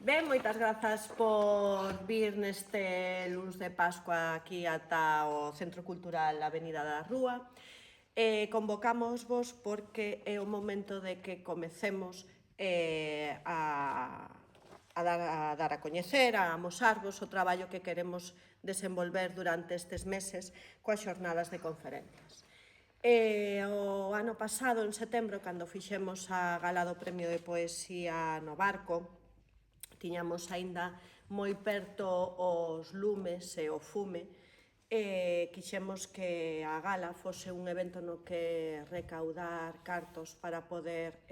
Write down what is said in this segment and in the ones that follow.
Ben, moitas grazas por vir neste luns de Pascua aquí ata o Centro Cultural Avenida da Rúa. Convocámosvos porque é o momento de que comecemos a dar a coñecer, a amosarvos o traballo que queremos desenvolver durante estes meses coas xornadas de conferencias. O ano pasado, en setembro, cando fixemos a gala do Premio de Poesía no Barco, tiñamos aínda moi perto os lumes e o fume, quixemos que a gala fose un evento no que recaudar cartos para poder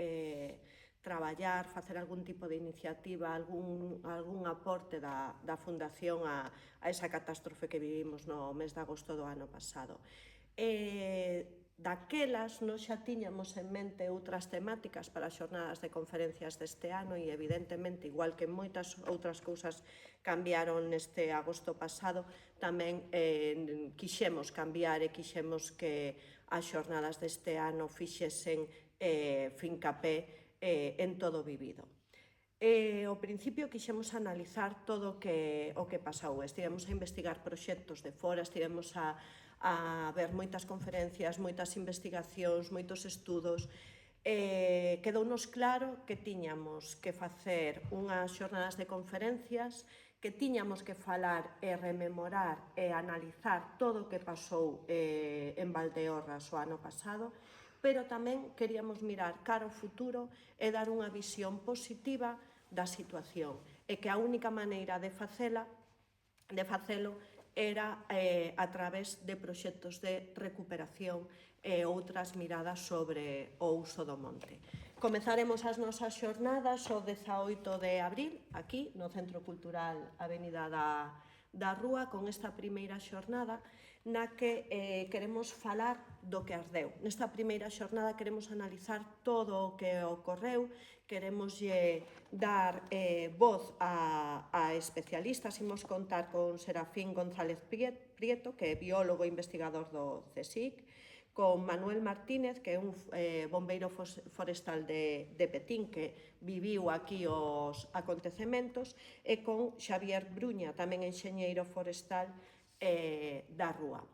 traballar, facer algún tipo de iniciativa, algún aporte da Fundación a esa catástrofe que vivimos no mes de agosto do ano pasado. Daquelas nós xa tiñamos en mente outras temáticas para as xornadas de conferencias deste ano e evidentemente, igual que moitas outras cousas cambiaron neste agosto pasado, tamén quixemos cambiar e quixemos que as xornadas deste ano fixesen fincapé en todo vivido. Ao principio quixemos analizar todo o que pasou. Estivemos a investigar proxectos de fora, estivemos a ver moitas conferencias, moitas investigacións, moitos estudos. Quedounos claro que tiñamos que facer unhas xornadas de conferencias, que tiñamos que falar e rememorar e analizar todo o que pasou en Valdeorras o ano pasado, pero tamén queríamos mirar cara ao futuro e dar unha visión positiva da situación, e que a única maneira de facelo era a través de proxectos de recuperación e outras miradas sobre o uso do monte. Comezaremos as nosas xornadas o 18 de abril, aquí no Centro Cultural Avenida da Rúa, con esta primeira xornada na que queremos falar do que ardeu. Nesta primeira xornada queremos analizar todo o que ocorreu, queremos dar voz a especialistas. Imos contar con Serafín González Prieto, que é biólogo e investigador do CSIC, con Manuel Martínez, que é un bombeiro forestal de Petín, que viviu aquí os acontecementos, e con Xavier Bruña, tamén enxeñeiro forestal da Rúa.